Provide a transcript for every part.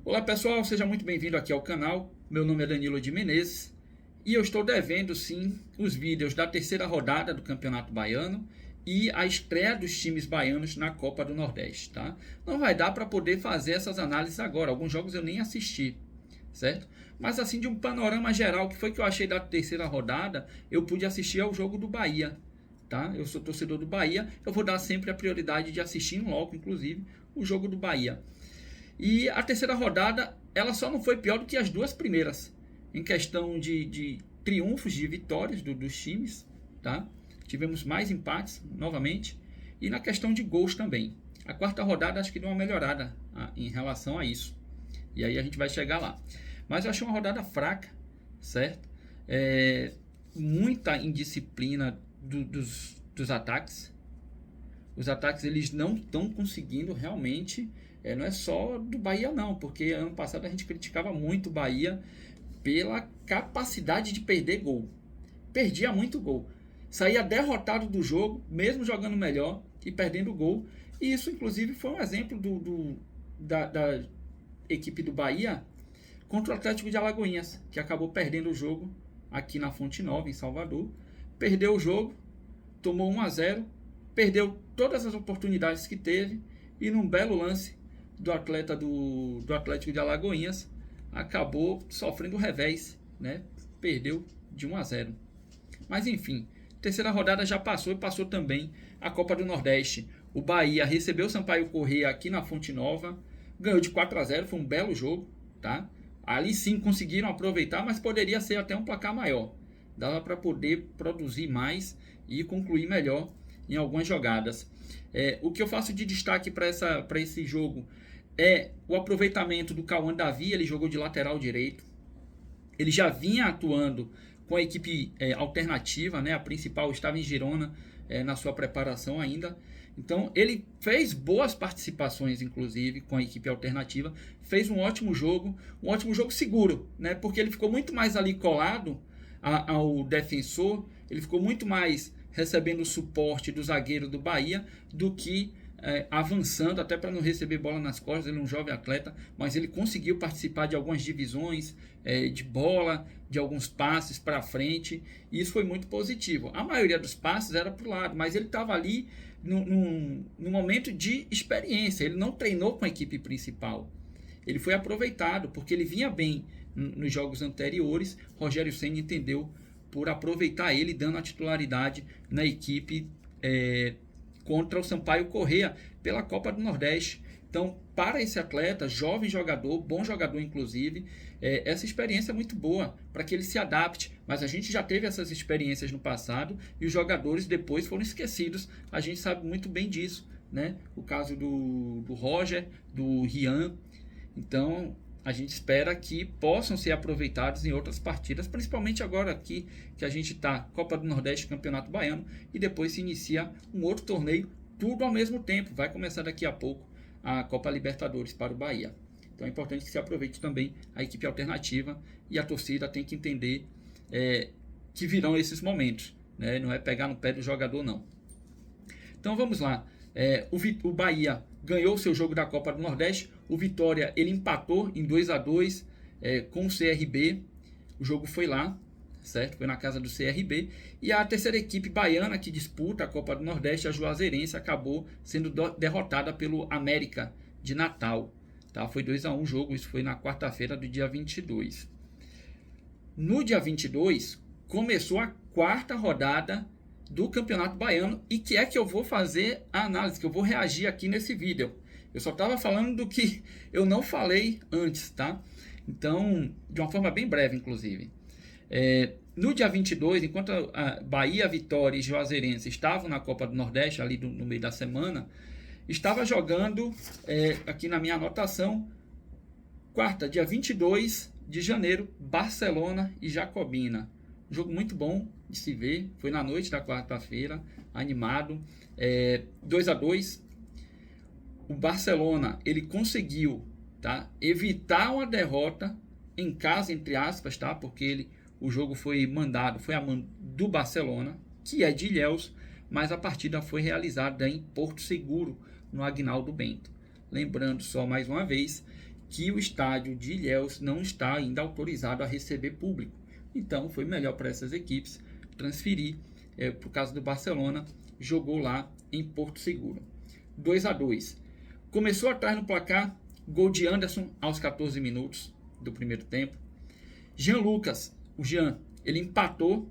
Olá pessoal, seja muito bem-vindo aqui ao canal. Meu nome é Danilo de Menezes e eu estou devendo sim os vídeos da terceira rodada do Campeonato Baiano e a estreia dos times baianos na Copa do Nordeste, tá? Não vai dar para poder fazer essas análises agora, alguns jogos eu nem assisti, certo? Mas assim, de um panorama geral, que foi que eu achei da terceira rodada, eu pude assistir ao jogo do Bahia, tá? Eu sou torcedor do Bahia, eu vou dar sempre a prioridade de assistir em loco, inclusive, o jogo do Bahia. E a terceira rodada, ela só não foi pior do que as duas primeiras, em questão de triunfos, de vitórias dos times, tá? Tivemos mais empates, novamente, e na questão de gols também. A quarta rodada acho que deu uma melhorada em relação a isso, e aí a gente vai chegar lá. Mas eu achei uma rodada fraca, certo? Muita indisciplina dos ataques. Os ataques eles não estão conseguindo realmente. Não é só do Bahia não, porque ano passado a gente criticava muito o Bahia pela capacidade de perder gol. Perdia muito gol. Saía derrotado do jogo, mesmo jogando melhor e perdendo gol. E isso inclusive foi um exemplo da equipe do Bahia contra o Atlético de Alagoinhas, que acabou perdendo o jogo aqui na Fonte Nova, em Salvador. Perdeu o jogo, tomou 1-0, perdeu todas as oportunidades que teve e num belo lance do atleta do Atlético de Alagoinhas acabou sofrendo o revés, né? Perdeu de 1-0. Mas enfim, terceira rodada já passou e passou também a Copa do Nordeste. O Bahia recebeu o Sampaio Corrêa aqui na Fonte Nova, ganhou de 4-0, foi um belo jogo, tá? Ali sim conseguiram aproveitar, mas poderia ser até um placar maior. Dava para poder produzir mais e concluir melhor em algumas jogadas. O que eu faço de destaque para esse jogo é o aproveitamento do Cauã Davi. Ele jogou de lateral direito. Ele já vinha atuando com a equipe alternativa, né? A principal estava em Girona na sua preparação ainda. Então ele fez boas participações, inclusive, com a equipe alternativa. Fez um ótimo jogo seguro, né? Porque ele ficou muito mais ali colado ao defensor. Ele ficou muito mais recebendo o suporte do zagueiro do Bahia do que avançando, até para não receber bola nas costas. Ele é um jovem atleta, mas ele conseguiu participar de algumas divisões de bola, de alguns passes para frente, e isso foi muito positivo. A maioria dos passes era para o lado, mas ele estava ali no momento de experiência. Ele não treinou com a equipe principal, ele foi aproveitado porque ele vinha bem nos jogos anteriores. Rogério Ceni entendeu por aproveitar ele, dando a titularidade na equipe contra o Sampaio Corrêa pela Copa do Nordeste. Então, para esse atleta, jovem jogador, bom jogador inclusive, essa experiência é muito boa para que ele se adapte. Mas a gente já teve essas experiências no passado e os jogadores depois foram esquecidos. A gente sabe muito bem disso, né? O caso do Roger, do Rian. Então, a gente espera que possam ser aproveitados em outras partidas, principalmente agora aqui que a gente está Copa do Nordeste, Campeonato Baiano, e depois se inicia um outro torneio, tudo ao mesmo tempo. Vai começar daqui a pouco a Copa Libertadores para o Bahia. Então é importante que se aproveite também a equipe alternativa, e a torcida tem que entender que virão esses momentos, né? Não é pegar no pé do jogador não. Então vamos lá. O Bahia ganhou seu jogo da Copa do Nordeste. O Vitória ele empatou em 2-2 com o CRB. O jogo foi lá, certo? Foi na casa do CRB. E a terceira equipe baiana que disputa a Copa do Nordeste, a Juazeirense, acabou sendo derrotada pelo América de Natal, tá? Foi 2-1 o jogo. Isso foi na quarta-feira do dia 22. No dia 22 começou a quarta rodada do Campeonato Baiano, e que eu vou fazer a análise, que eu vou reagir aqui nesse vídeo. Eu só estava falando do que eu não falei antes, tá? Então, de uma forma bem breve, inclusive. No dia 22, enquanto a Bahia, Vitória e Juazeirense estavam na Copa do Nordeste, ali no meio da semana, estava jogando, aqui na minha anotação, quarta, dia 22 de janeiro, Barcelona e Jacobina. Um jogo muito bom de se ver. Foi na noite da quarta-feira, animado. 2-2. O Barcelona ele conseguiu, tá, evitar uma derrota em casa, entre aspas, tá, porque o jogo foi a mão do Barcelona, que é de Ilhéus, mas a partida foi realizada em Porto Seguro, no Aguinaldo Bento. Lembrando só mais uma vez que o estádio de Ilhéus não está ainda autorizado a receber público. Então foi melhor para essas equipes transferir. Por causa do Barcelona, jogou lá em Porto Seguro. 2-2. Começou atrás no placar, gol de Anderson aos 14 minutos do primeiro tempo. Jean Lucas, o Jean, ele empatou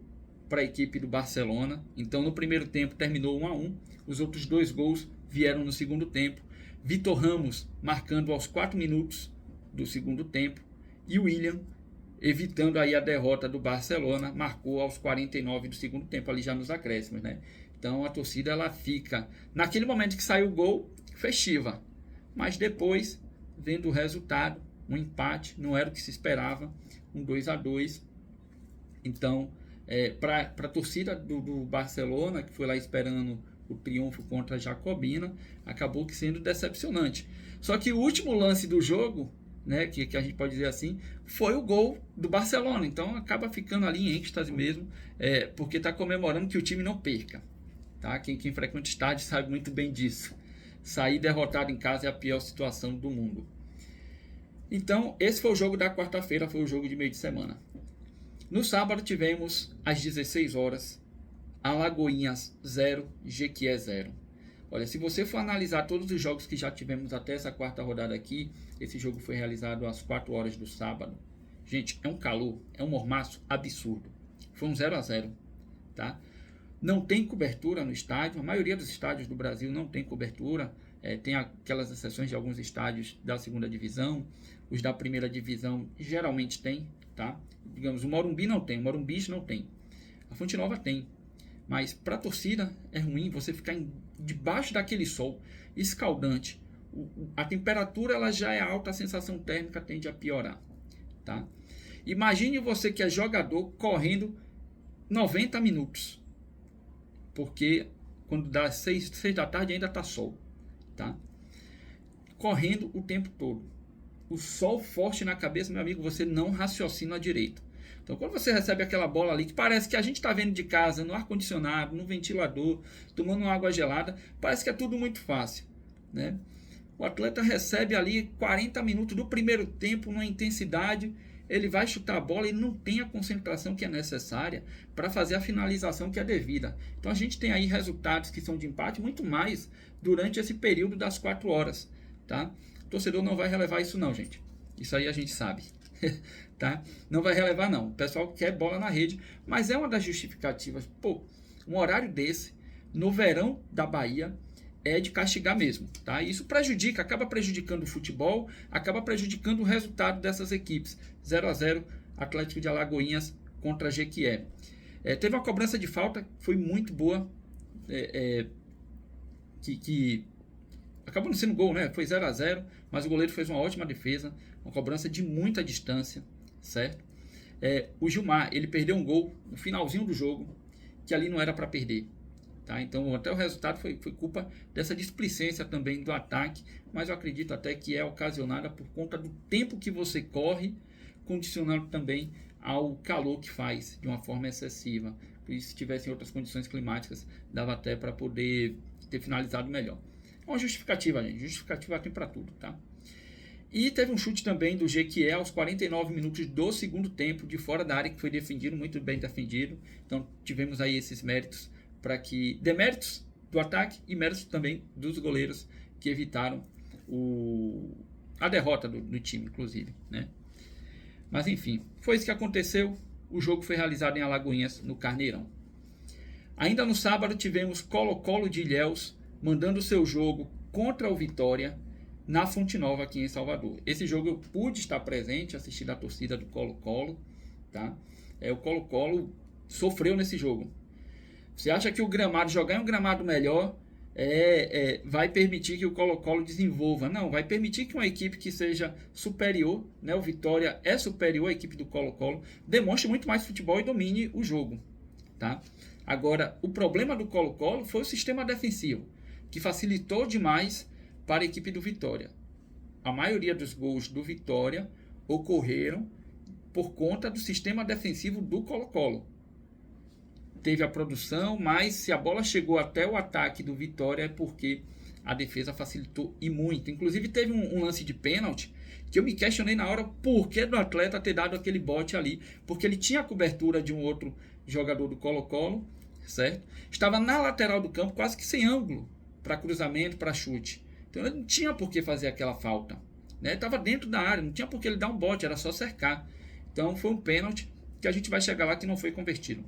para a equipe do Barcelona. Então no primeiro tempo terminou 1-1. Os outros 2 gols vieram no segundo tempo. Vitor Ramos marcando aos 4 minutos do segundo tempo. E o William, evitando aí a derrota do Barcelona, marcou aos 49 do segundo tempo, ali já nos acréscimos, né? Então a torcida ela fica, naquele momento que saiu o gol, festiva. Mas depois, vendo o resultado, um empate, não era o que se esperava, um 2-2. Então, para a torcida do Barcelona, que foi lá esperando o triunfo contra a Jacobina, acabou que sendo decepcionante. Só que o último lance do jogo, né, que a gente pode dizer assim, foi o gol do Barcelona. Então acaba ficando ali em êxtase mesmo, porque está comemorando que o time não perca. Tá? Quem frequenta o estádio sabe muito bem disso. Sair derrotado em casa é a pior situação do mundo. Então esse foi o jogo da quarta-feira, foi o jogo de meio de semana. No sábado tivemos às 16 horas Alagoinhas 0, Jequié 0. Olha, se você for analisar todos os jogos que já tivemos até essa quarta rodada aqui, esse jogo foi realizado às 4 horas do sábado. Gente, é um calor, é um mormaço absurdo. Foi um 0-0, tá? Não tem cobertura no estádio, a maioria dos estádios do Brasil não tem cobertura. Tem aquelas exceções de alguns estádios da segunda divisão, os da primeira divisão geralmente tem, tá? Digamos, o Morumbi não tem, o Morumbis não tem. A Fonte Nova tem. Mas para a torcida é ruim você ficar debaixo daquele sol escaldante. A temperatura ela já é alta, a sensação térmica tende a piorar. Tá? Imagine você que é jogador correndo 90 minutos. Porque quando dá 6 da tarde ainda está sol. Tá? Correndo o tempo todo. O sol forte na cabeça, meu amigo, você não raciocina direito. Então, quando você recebe aquela bola ali, que parece que a gente está vendo de casa, no ar-condicionado, no ventilador, tomando uma água gelada, parece que é tudo muito fácil, né? O atleta recebe ali 40 minutos do primeiro tempo, numa intensidade, ele vai chutar a bola e não tem a concentração que é necessária para fazer a finalização que é devida. Então, a gente tem aí resultados que são de empate muito mais durante esse período das 4 horas, tá? O torcedor não vai relevar isso não, gente. Isso aí a gente sabe. Tá? Não vai relevar não, o pessoal quer bola na rede, mas é uma das justificativas. Pô, um horário desse no verão da Bahia é de castigar mesmo, tá? Isso prejudica, acaba prejudicando o futebol, acaba prejudicando o resultado dessas equipes. 0-0 Atlético de Alagoinhas contra Jequié. Teve uma cobrança de falta, foi muito boa, que acabou não sendo gol, né? Foi 0-0, mas o goleiro fez uma ótima defesa, uma cobrança de muita distância, certo? O Gilmar, ele perdeu um gol no finalzinho do jogo, que ali não era para perder, tá? Então até o resultado foi culpa dessa displicência também do ataque, mas eu acredito até que é ocasionada por conta do tempo que você corre, condicionado também ao calor que faz de uma forma excessiva. Por isso, se tivessem outras condições climáticas, dava até para poder ter finalizado melhor. É uma justificativa, gente. Justificativa tem para tudo, tá? E teve um chute também do Jequié aos 49 minutos do segundo tempo, de fora da área, que foi defendido, muito bem defendido. Então, tivemos aí esses méritos para que... deméritos do ataque e méritos também dos goleiros que evitaram a derrota do time, inclusive, né? Mas, enfim, foi isso que aconteceu. O jogo foi realizado em Alagoinhas, no Carneirão. Ainda no sábado, tivemos Colo-Colo de Ilhéus mandando o seu jogo contra o Vitória na Fonte Nova aqui em Salvador. Esse jogo eu pude estar presente, assistir da torcida do Colo-Colo, tá? O Colo-Colo sofreu nesse jogo. Você acha que o gramado, jogar em um gramado melhor, vai permitir que o Colo-Colo desenvolva? Não, vai permitir que uma equipe que seja superior, né? O Vitória é superior à equipe do Colo-Colo, demonstre muito mais futebol e domine o jogo, tá? Agora, o problema do Colo-Colo foi o sistema defensivo, que facilitou demais para a equipe do Vitória. A maioria dos gols do Vitória ocorreram por conta do sistema defensivo do Colo-Colo. Teve a produção, mas se a bola chegou até o ataque do Vitória é porque a defesa facilitou e muito. Inclusive teve um lance de pênalti que eu me questionei na hora por que do atleta ter dado aquele bote ali, porque ele tinha a cobertura de um outro jogador do Colo-Colo, certo? Estava na lateral do campo, quase que sem ângulo para cruzamento, para chute. Então ele não tinha por que fazer aquela falta, né? Estava dentro da área, não tinha por que ele dar um bote, era só cercar. Então foi um pênalti que a gente vai chegar lá que não foi convertido.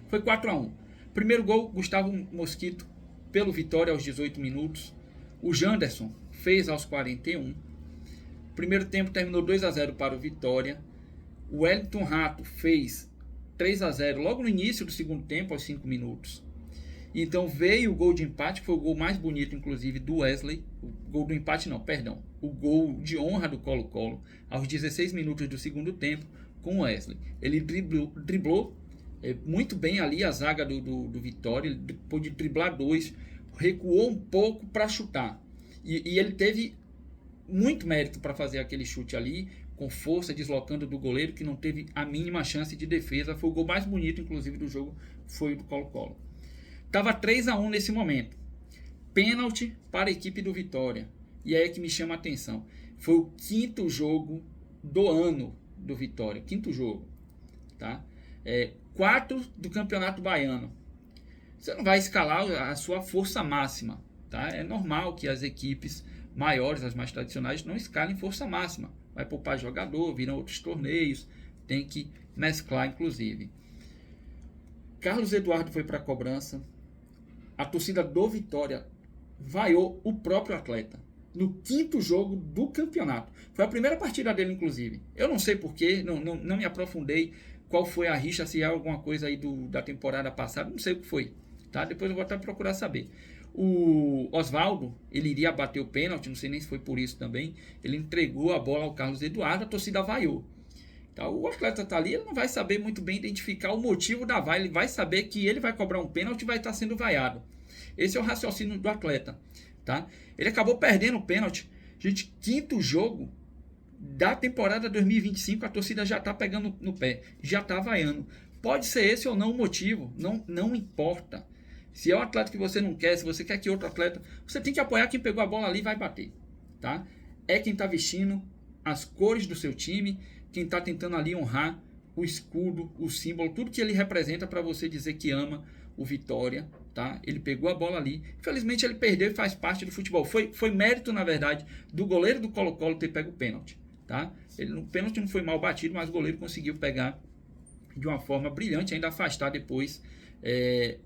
Foi 4-1. Primeiro gol, Gustavo Mosquito pelo Vitória aos 18 minutos. O Janderson fez aos 41. Primeiro tempo terminou 2-0 para o Vitória. O Wellington Rato fez 3-0 logo no início do segundo tempo, aos 5 minutos. E então veio o gol de empate, que foi o gol mais bonito, inclusive, do Wesley. O gol do empate não, perdão. O gol de honra do Colo-Colo, aos 16 minutos do segundo tempo, com o Wesley. Ele driblou muito bem ali a zaga do Vitória, ele pôde driblar 2, recuou um pouco para chutar. E ele teve muito mérito para fazer aquele chute ali, com força, deslocando do goleiro, que não teve a mínima chance de defesa. Foi o gol mais bonito, inclusive, do jogo, foi o do Colo-Colo. Estava 3-1 nesse momento. Pênalti para a equipe do Vitória. E aí é que me chama a atenção. Foi o 5º jogo do ano do Vitória. 5º jogo. Tá? 4 do Campeonato Baiano. Você não vai escalar a sua força máxima. Tá? É normal que as equipes maiores, as mais tradicionais, não escalem força máxima. Vai poupar jogador, viram outros torneios, tem que mesclar inclusive. Carlos Eduardo foi para a cobrança. A torcida do Vitória vaiou o próprio atleta no 5º jogo do campeonato. Foi a primeira partida dele, inclusive. Eu não sei porquê, não me aprofundei qual foi a rixa, se há alguma coisa aí da temporada passada, não sei o que foi. Tá? Depois eu vou até procurar saber. O Oswaldo, ele iria bater o pênalti, não sei nem se foi por isso também. Ele entregou a bola ao Carlos Eduardo, a torcida vaiou. Então, o atleta está ali, ele não vai saber muito bem identificar o motivo da vaia. Ele vai saber que ele vai cobrar um pênalti e vai estar sendo vaiado. Esse é o raciocínio do atleta. Tá? Ele acabou perdendo o pênalti. Gente, 5º jogo da temporada 2025, a torcida já está pegando no pé, já está vaiando. Pode ser esse ou não o motivo, não importa. Se é o atleta que você não quer, se você quer que outro atleta, você tem que apoiar quem pegou a bola ali e vai bater. Tá? É quem está vestindo as cores do seu time, quem está tentando ali honrar o escudo, o símbolo, tudo que ele representa para você dizer que ama o Vitória. Tá? Ele pegou a bola ali. Infelizmente ele perdeu e faz parte do futebol. Foi mérito, na verdade, do goleiro do Colo-Colo ter pego o pênalti. Tá? O pênalti não foi mal batido, mas o goleiro conseguiu pegar de uma forma brilhante, ainda afastar depois,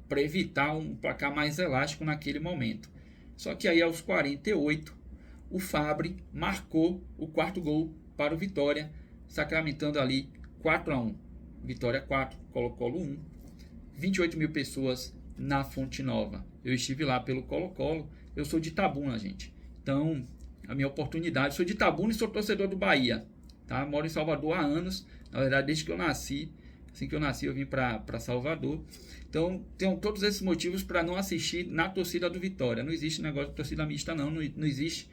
para evitar um placar mais elástico naquele momento. Só que aí aos 48, o Fabri marcou o 4º gol para o Vitória, sacramentando ali 4-1. Vitória 4, Colo-Colo 1. 28 mil pessoas na Fonte Nova. Eu estive lá pelo Colo-Colo. Eu sou de Itabuna, gente. Então, a minha oportunidade. Sou de Itabuna e sou torcedor do Bahia. Tá? Moro em Salvador há anos. Na verdade, desde que eu nasci. Assim que eu nasci, eu vim para Salvador. Então, tenho todos esses motivos para não assistir na torcida do Vitória. Não existe negócio de torcida mista, não. Não existe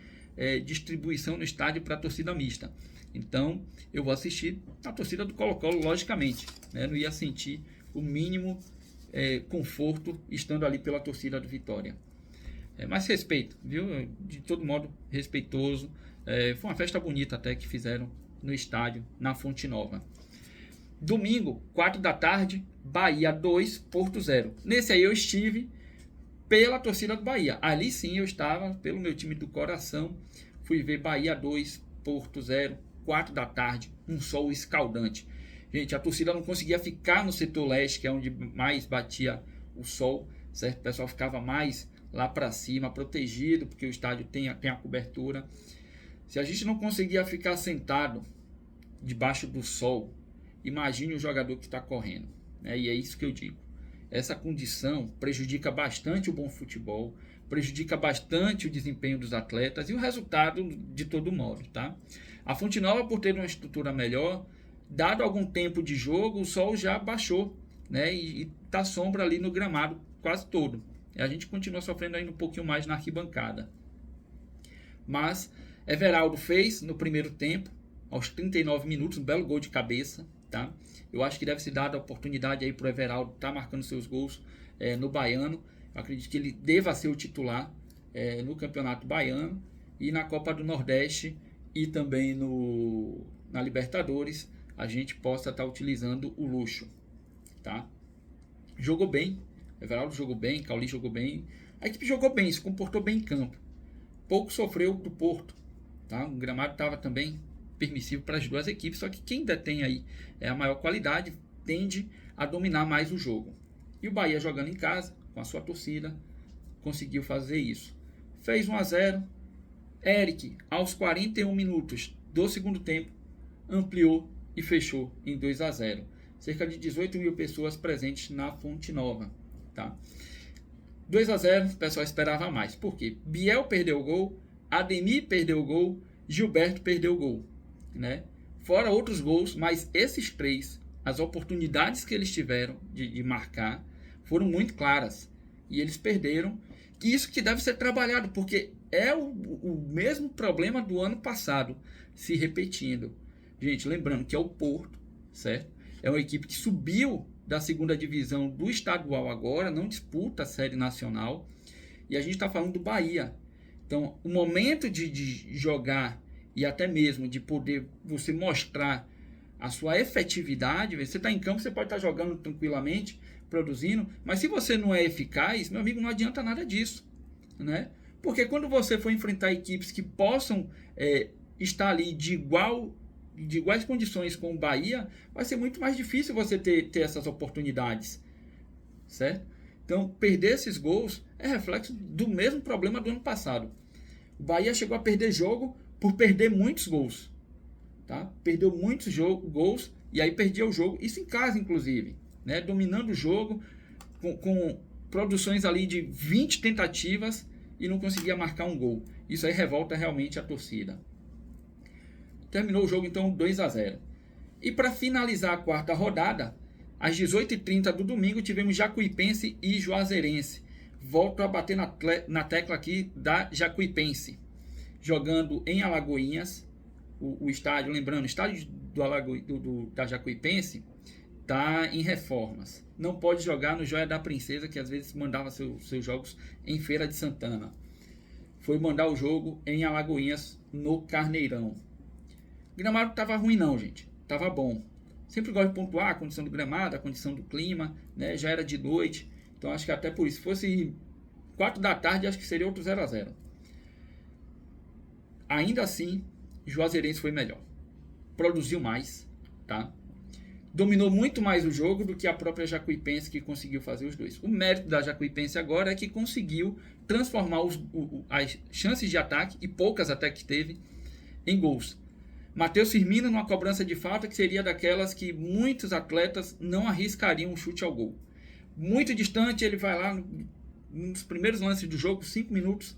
distribuição no estádio para torcida mista. Então, eu vou assistir na torcida do Colo-Colo, logicamente. Né? Não ia sentir o mínimo conforto estando ali pela torcida do Vitória. Mas respeito, viu? De todo modo, respeitoso. Foi uma festa bonita até que fizeram no estádio, na Fonte Nova. Domingo, 4 da tarde, Bahia 2, Porto 0. Nesse aí eu estive pela torcida do Bahia. Ali sim eu estava pelo meu time do coração. Fui ver Bahia 2, Porto 0, 4 da tarde, um sol escaldante. Gente, a torcida não conseguia ficar no setor leste, que é onde mais batia o sol, certo? O pessoal ficava mais lá para cima, protegido, porque o estádio tem a cobertura. Se a gente não conseguia ficar sentado debaixo do sol, imagine o jogador que está correndo. Né? E é isso que eu digo. Essa condição prejudica bastante o bom futebol, prejudica bastante o desempenho dos atletas e o resultado de todo modo. Tá? A Fonte Nova, por ter uma estrutura melhor, dado algum tempo de jogo, o sol já baixou, né? E tá sombra ali no gramado quase todo. E a gente continua sofrendo ainda um pouquinho mais na arquibancada. Mas Everaldo fez no primeiro tempo, aos 39 minutos, um belo gol de cabeça. Tá? Eu acho que deve ser dada a oportunidade aí para o Everaldo estar marcando seus gols no Baiano. Eu acredito que ele deva ser o titular no Campeonato Baiano e na Copa do Nordeste e também na Libertadores a gente possa estar utilizando o Lucho, tá? Jogou bem, Everaldo jogou bem, Cauli jogou bem, a equipe jogou bem, se comportou bem em campo, pouco sofreu do Porto, tá? O gramado estava também permissivo para as duas equipes, só que quem detém aí a maior qualidade tende a dominar mais o jogo. E o Bahia jogando em casa, com a sua torcida, conseguiu fazer isso. Fez 1-0, Eric, aos 41 minutos do segundo tempo, ampliou e fechou em 2-0. Cerca de 18 mil pessoas presentes na Fonte Nova. Tá? 2-0, o pessoal esperava mais. Por quê? Biel perdeu o gol, Ademir perdeu o gol, Gilberto perdeu o gol. Né? Fora outros gols, mas esses três, as oportunidades que eles tiveram de marcar, foram muito claras. E eles perderam. Isso que deve ser trabalhado, porque é o mesmo problema do ano passado se repetindo. Gente, lembrando que é o Porto, certo? É uma equipe que subiu da segunda divisão do estadual agora, não disputa a Série Nacional. E a gente está falando do Bahia. Então, o momento de jogar e até mesmo de poder você mostrar a sua efetividade, você está em campo, você pode estar jogando tranquilamente, produzindo, mas se você não é eficaz, meu amigo, não adianta nada disso, né? Porque quando você for enfrentar equipes que possam estar ali de iguais condições com o Bahia, vai ser muito mais difícil você ter essas oportunidades, certo? Então, perder esses gols é reflexo do mesmo problema do ano passado. O Bahia chegou a perder jogo por perder muitos gols, tá? Perdeu muitos gols e aí perdia o jogo, isso em casa inclusive, né? Dominando o jogo com produções ali de 20 tentativas e não conseguia marcar um gol. Isso aí revolta realmente a torcida. Terminou o jogo então 2-0. E para finalizar a quarta rodada, às 18h30 do domingo tivemos Jacuipense e Juazeirense. Volto a bater na tecla aqui da Jacuipense, jogando em Alagoinhas. O estádio, lembrando, o estádio da Jacuipense está em reformas. Não pode jogar no Joia da Princesa, que às vezes mandava seus jogos em Feira de Santana. Foi mandar o jogo em Alagoinhas, no Carneirão. O gramado estava ruim não, gente. Estava bom. Sempre gosto de pontuar a condição do gramado, a condição do clima, né? Já era de noite. Então acho que até por isso. Se fosse 4 da tarde, acho que seria outro 0-0. Ainda assim, Juazeirense foi melhor. Produziu mais, tá? Dominou muito mais o jogo do que a própria Jacuipense, que conseguiu fazer os dois. O mérito da Jacuipense agora é que conseguiu transformar as chances de ataque, e poucas até que teve, em gols. Matheus Firmino numa cobrança de falta que seria daquelas que muitos atletas não arriscariam um chute ao gol. Muito distante, ele vai lá nos primeiros lances do jogo, 5 minutos,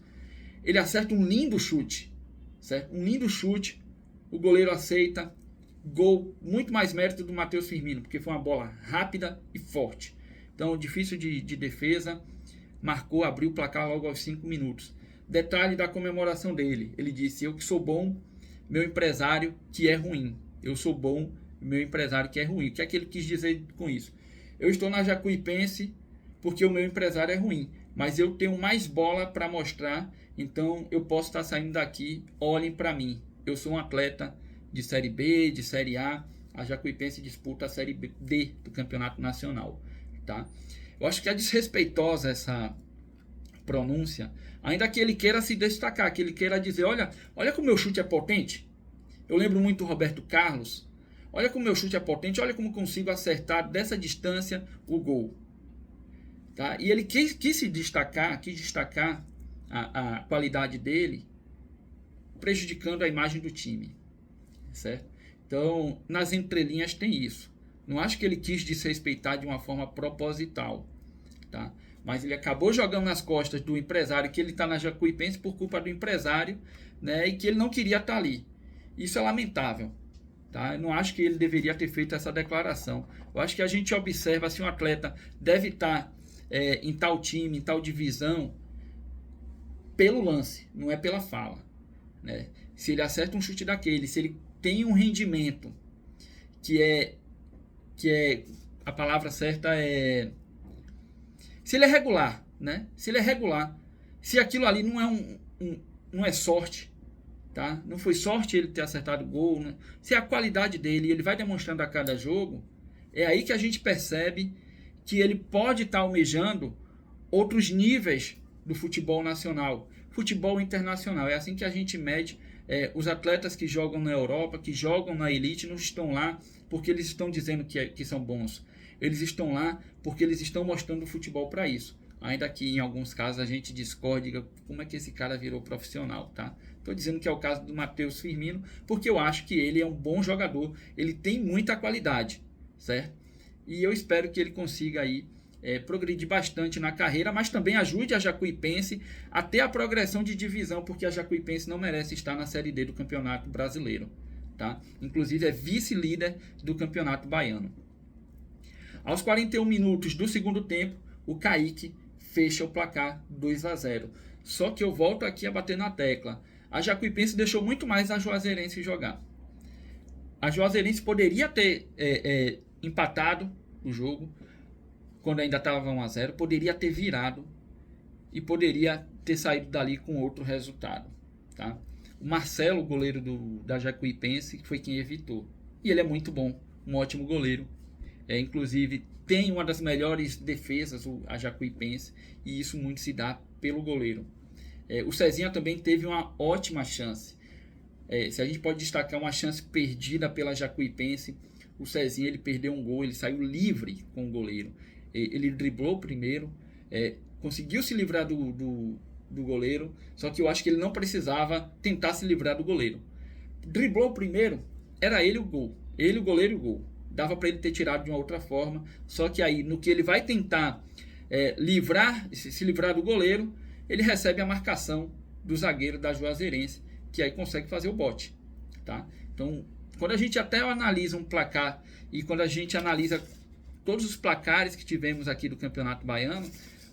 ele acerta um lindo chute, certo? Um lindo chute, o goleiro aceita, gol, muito mais mérito do Matheus Firmino, porque foi uma bola rápida e forte. Então, difícil de defesa, marcou, abriu o placar logo aos 5 minutos. Detalhe da comemoração dele, ele disse: eu que sou bom, meu empresário que é ruim. Eu sou bom, meu empresário que é ruim. O que é que ele quis dizer com isso? Eu estou na Jacuipense porque o meu empresário é ruim, mas eu tenho mais bola para mostrar, então eu posso estar saindo daqui, olhem para mim. Eu sou um atleta de Série B, de Série A Jacuipense disputa a Série D do Campeonato Nacional, tá? Eu acho que é desrespeitosa essa pronúncia, ainda que ele queira se destacar, que ele queira dizer, olha como o meu chute é potente. Eu lembro muito do Roberto Carlos, olha como o meu chute é potente, olha como consigo acertar dessa distância o gol. Tá? E ele quis se destacar, a qualidade dele, prejudicando a imagem do time, certo? Então, nas entrelinhas tem isso. Não acho que ele quis desrespeitar de uma forma proposital, tá? Mas ele acabou jogando nas costas do empresário, que ele está na Jacuipense por culpa do empresário, né? E que ele não queria estar ali. Isso é lamentável, tá? Eu não acho que ele deveria ter feito essa declaração. Eu acho que a gente observa se um atleta deve estar em tal time, em tal divisão, pelo lance, não é pela fala, né? Se ele acerta um chute daquele, se ele tem um rendimento que é a palavra certa é, se ele é regular, né? Se ele é regular, Se aquilo ali não é sorte, tá? Não foi sorte ele ter acertado o gol, né? Se é a qualidade dele, ele vai demonstrando a cada jogo, é aí que a gente percebe que ele pode estar almejando outros níveis do futebol nacional, futebol internacional. É assim que a gente mede os atletas que jogam na Europa, que jogam na elite, não estão lá porque eles estão dizendo que são bons. Eles estão lá porque eles estão mostrando o futebol para isso. Ainda que em alguns casos a gente discorde, diga como é que esse cara virou profissional, tá? Estou dizendo que é o caso do Matheus Firmino, porque eu acho que ele é um bom jogador, ele tem muita qualidade, certo? E eu espero que ele consiga aí progredir bastante na carreira, mas também ajude a Jacuipense a ter a progressão de divisão, porque a Jacuipense não merece estar na Série D do Campeonato Brasileiro, tá? Inclusive é vice-líder do Campeonato Baiano. Aos 41 minutos do segundo tempo, o Kaique fecha o placar 2-0. Só que eu volto aqui a bater na tecla. A Jacuipense deixou muito mais a Juazeirense jogar. A Juazeirense poderia ter empatado o jogo quando ainda estava 1-0, poderia ter virado e poderia ter saído dali com outro resultado, tá? O Marcelo, goleiro da Jacuipense, foi quem evitou. E ele é muito bom, um ótimo goleiro. Inclusive tem uma das melhores defesas, a Jacuipense, e isso muito se dá pelo goleiro. O Cezinha também teve uma ótima chance. Se a gente pode destacar uma chance perdida pela Jacuipense, o Cezinha ele perdeu um gol, ele saiu livre com o goleiro. Ele driblou primeiro, conseguiu se livrar do goleiro, só que eu acho que ele não precisava tentar se livrar do goleiro. Driblou primeiro, era ele o gol, ele o goleiro e o gol. Dava para ele ter tirado de uma outra forma, só que aí no que ele vai tentar se livrar do goleiro, ele recebe a marcação do zagueiro da Juazeirense, que aí consegue fazer o bote, tá? Então, quando a gente até analisa um placar e quando a gente analisa todos os placares que tivemos aqui do Campeonato Baiano,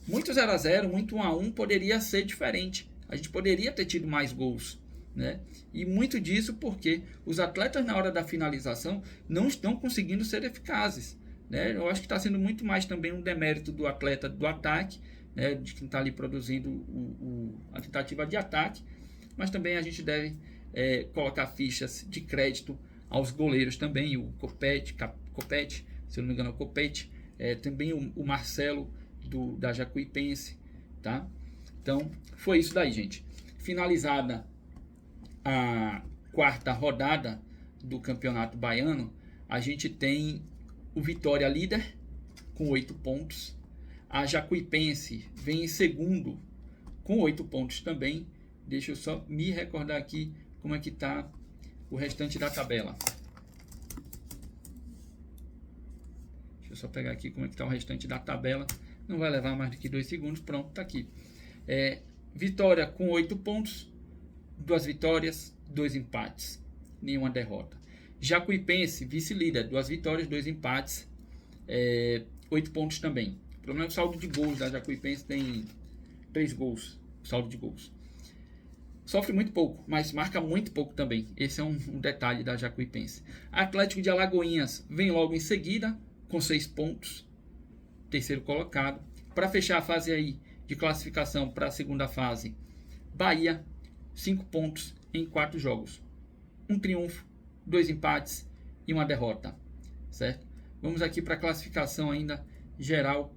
muito 0-0, muito 1-1 poderia ser diferente. A gente poderia ter tido mais gols, né? E muito disso porque os atletas na hora da finalização não estão conseguindo ser eficazes, né? Eu acho que está sendo muito mais também um demérito do atleta do ataque, né? De quem está ali produzindo a tentativa de ataque, mas também a gente deve colocar fichas de crédito aos goleiros também, o Copete, se eu não me engano é o Copete, também o Marcelo da Jacuipense, tá? Então foi isso daí, gente. Finalizada a quarta rodada do Campeonato Baiano, a gente tem o Vitória líder com 8 pontos. A Jacuipense vem em segundo com 8 pontos também. Deixa eu só me recordar aqui como é que está o restante da tabela. Deixa eu só pegar aqui como é que está o restante da tabela. Não vai levar mais do que 2 segundos. Pronto, está aqui. Vitória com 8 pontos. 2 vitórias, 2 empates. Nenhuma derrota. Jacuipense, vice-líder. 2 vitórias, 2 empates. 8 pontos também. O problema é que o saldo de gols da Jacuipense tem 3 gols. Saldo de gols. Sofre muito pouco, mas marca muito pouco também. Esse é um detalhe da Jacuipense. Atlético de Alagoinhas vem logo em seguida, com 6 pontos. Terceiro colocado. Para fechar a fase aí de classificação para a segunda fase, Bahia, 5 pontos em 4 jogos. 1 triunfo, 2 empates e 1 derrota. Certo? Vamos aqui para a classificação ainda geral.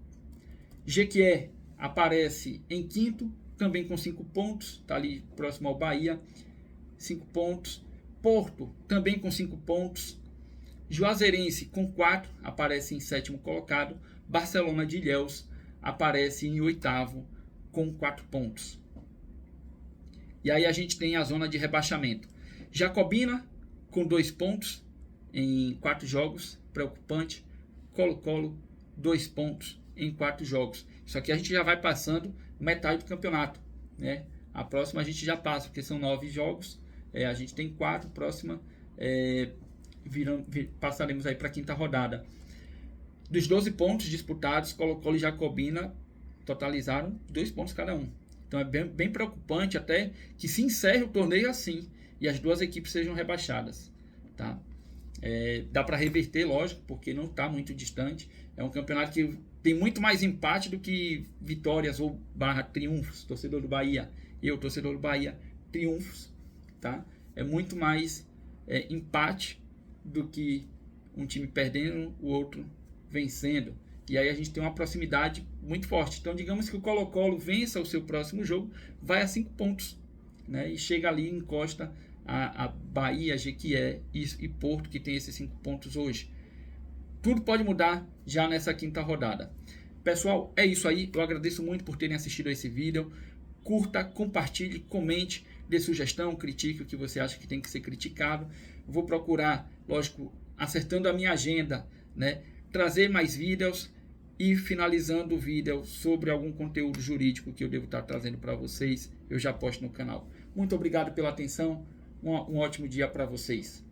Jequié aparece em quinto, também com 5 pontos, está ali próximo ao Bahia, 5 pontos. Porto também com 5 pontos. Juazeirense com 4, aparece em sétimo colocado. Barcelona de Ilhéus aparece em oitavo com 4 pontos. E aí a gente tem a zona de rebaixamento. Jacobina com 2 pontos em 4 jogos, preocupante. Colo-Colo, 2 pontos em 4 jogos. Isso aqui a gente já vai passando metade do campeonato, né? A próxima a gente já passa, porque são 9 jogos. A gente tem 4, próxima passaremos aí para a quinta rodada. Dos 12 pontos disputados, Colo-Colo e Jacobina totalizaram 2 pontos cada um. Então é bem preocupante até que se encerre o torneio assim e as duas equipes sejam rebaixadas, tá? Dá para reverter, lógico, porque não está muito distante. É um campeonato que tem muito mais empate do que vitórias ou barra triunfos. Torcedor do Bahia, eu, torcedor do Bahia, triunfos, tá? É muito mais empate do que um time perdendo, o outro vencendo. E aí a gente tem uma proximidade muito forte. Então, digamos que o Colo-Colo vença o seu próximo jogo, vai a 5 pontos, né? E chega ali, encosta a Bahia, Jequié e Porto, que tem esses 5 pontos hoje. Tudo pode mudar já nessa quinta rodada. Pessoal, é isso aí. Eu agradeço muito por terem assistido a esse vídeo. Curta, compartilhe, comente, dê sugestão, critique o que você acha que tem que ser criticado. Vou procurar, lógico, acertando a minha agenda, né, trazer mais vídeos e finalizando o vídeo sobre algum conteúdo jurídico que eu devo estar trazendo para vocês, eu já posto no canal. Muito obrigado pela atenção. Um ótimo dia para vocês.